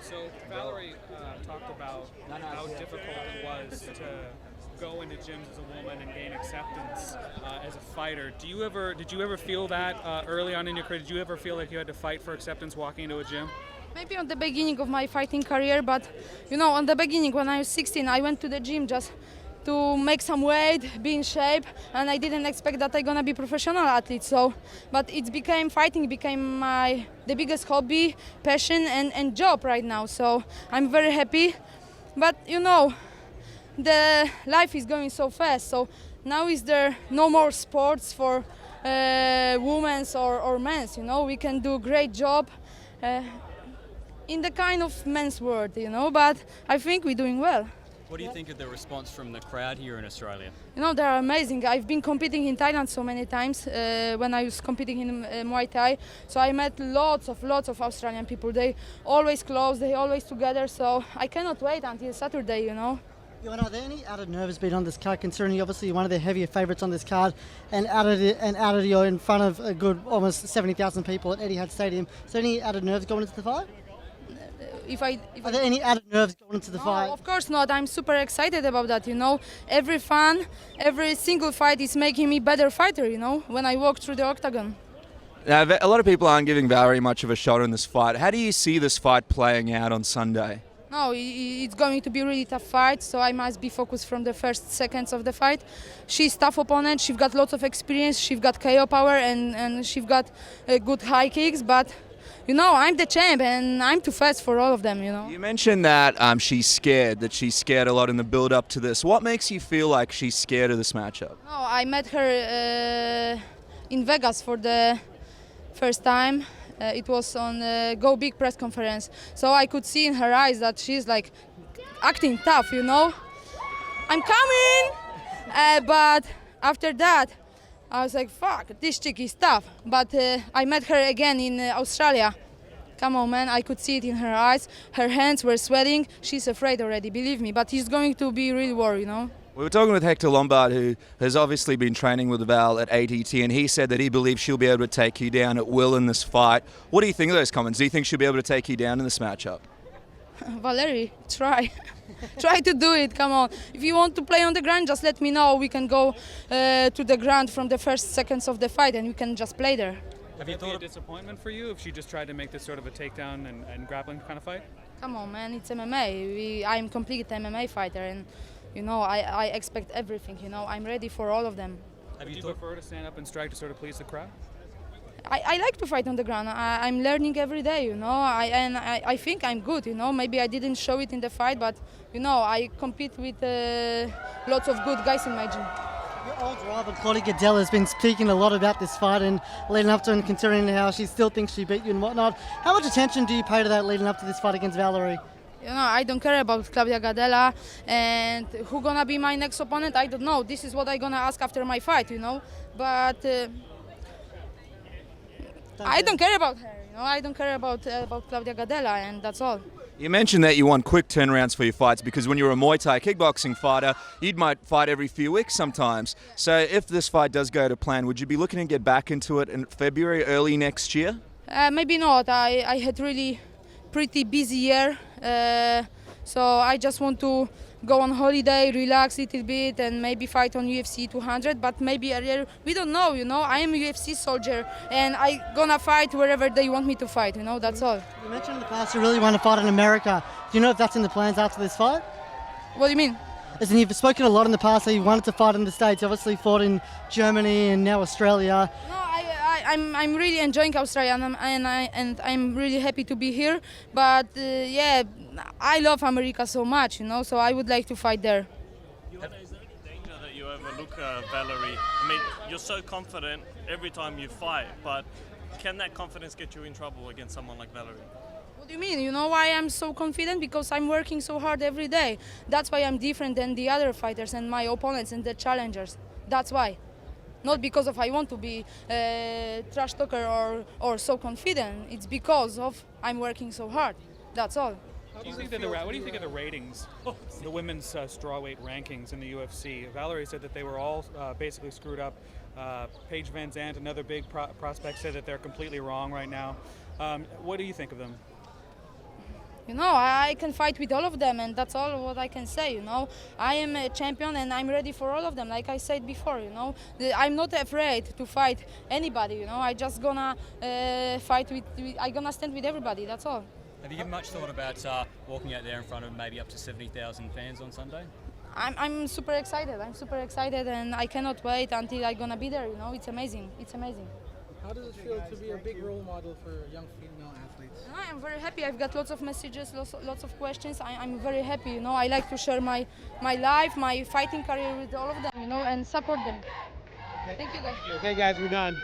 So Valerie talked about how difficult it was to go into gyms as a woman and gain acceptance as a fighter. Did you ever feel that early on in your career? Did you ever feel like you had to fight for acceptance walking into a gym? Maybe on the beginning of my fighting career, but on the beginning when I was 16, I went to the gym just to make some weight, be in shape, and I didn't expect that I'm gonna be professional athlete. So, but fighting became the biggest hobby, passion, and job right now. So I'm very happy. But the life is going so fast. So now is there no more sports for women's or men's. We can do great job. In the kind of men's world, but I think we're doing well. What do you think of the response from the crowd here in Australia? They're amazing. I've been competing in Thailand so many times when I was competing in Muay Thai. So I met lots of Australian people. They always close, they always together. So I cannot wait until Saturday, Joanna, are there any added nerves been on this card, considering obviously you're one of the heavier favourites on this card, and added you're in front of a good almost 70,000 people at Etihad Stadium? Is there any added nerves going into the fight? Are there any added nerves going into the fight? No, of course not. I'm super excited about that. Every single fight is making me better fighter. When I walk through the octagon. Now, a lot of people aren't giving Valerie much of a shot in this fight. How do you see this fight playing out on Sunday? No, it's going to be a really tough fight, so I must be focused from the first seconds of the fight. She's a tough opponent, she's got lots of experience, she's got KO power and she's got good high kicks, but I'm the champ and I'm too fast for all of them, You mentioned that she's scared a lot in the build-up to this. What makes you feel like she's scared of this matchup? No, I met her in Vegas for the first time. It was on Go Big press conference. So I could see in her eyes that she's like acting tough, I'm coming! But after that, I was like, fuck, this chick is tough. But I met her again in Australia. Come on, man, I could see it in her eyes. Her hands were sweating. She's afraid already, believe me. But he's going to be real war, We were talking with Hector Lombard, who has obviously been training with Val at ATT, and he said that he believes she'll be able to take you down at will in this fight. What do you think of those comments? Do you think she'll be able to take you down in this matchup? Valerie, try. Try to do it, come on. If you want to play on the ground, just let me know. We can go to the ground from the first seconds of the fight and we can just play there. Have you thought a disappointment for you if she just tried to make this sort of a takedown and grappling kind of fight? Come on, man, it's MMA. I'm a complete MMA fighter and, I expect everything, I'm ready for all of them. Would you prefer to stand up and strike to sort of please the crowd? I like to fight on the ground. I'm learning every day, I think I'm good, Maybe I didn't show it in the fight, but, I compete with lots of good guys in my gym. Your old rival, Claudia Gadelha, has been speaking a lot about this fight and leading up to it and considering how she still thinks she beat you and whatnot. How much attention do you pay to that leading up to this fight against Valerie? I don't care about Claudia Gadelha and who gonna be my next opponent, I don't know. This is what I'm gonna ask after my fight, But I don't care about her, I don't care about Claudia Gadelha, and that's all. You mentioned that you want quick turnarounds for your fights because when you're a Muay Thai kickboxing fighter, you might fight every few weeks sometimes. So if this fight does go to plan, would you be looking to get back into it in February, early next year? Maybe not. I had really pretty busy year, so I just want to go on holiday, relax a little bit, and maybe fight on UFC 200, but maybe earlier. We don't know, I am a UFC soldier, and I gonna fight wherever they want me to fight, that's all. You mentioned in the past you really want to fight in America. Do you know if that's in the plans after this fight? What do you mean? As in, you've spoken a lot in the past that you wanted to fight in the States. You obviously fought in Germany and now Australia. No, I'm really enjoying Australia and I'm really happy to be here. But yeah, I love America so much, so I would like to fight there. Is there any danger that you overlook Valerie? I mean, you're so confident every time you fight, but can that confidence get you in trouble against someone like Valerie? What do you mean? You know why I'm so confident? Because I'm working so hard every day. That's why I'm different than the other fighters and my opponents and the challengers. That's why. Not because of I want to be trash talker or so confident. It's because of I'm working so hard. That's all. What do you think of the ratings, the women's strawweight rankings in the UFC? Valerie said that they were all basically screwed up Paige Van Zandt, another big prospect, said that they're completely wrong right now. What do you think of them? You know, I can fight with all of them, and that's all what I can say. You know, I am a champion, and I'm ready for all of them. Like I said before, you know, I'm not afraid to fight anybody. You know, I just gonna fight with. I gonna stand with everybody. That's all. Have you given much thought about walking out there in front of maybe up to 70,000 fans on Sunday? I'm super excited. I'm super excited, and I cannot wait until I'm gonna be there. You know, it's amazing. It's amazing. How does it feel to be a big role model for young female athletes? I'm very happy. I've got lots of messages, lots of questions. I'm very happy. You know, I like to share my life, my fighting career with all of them. You know, and support them. Thank you, guys. Okay, guys, we're done.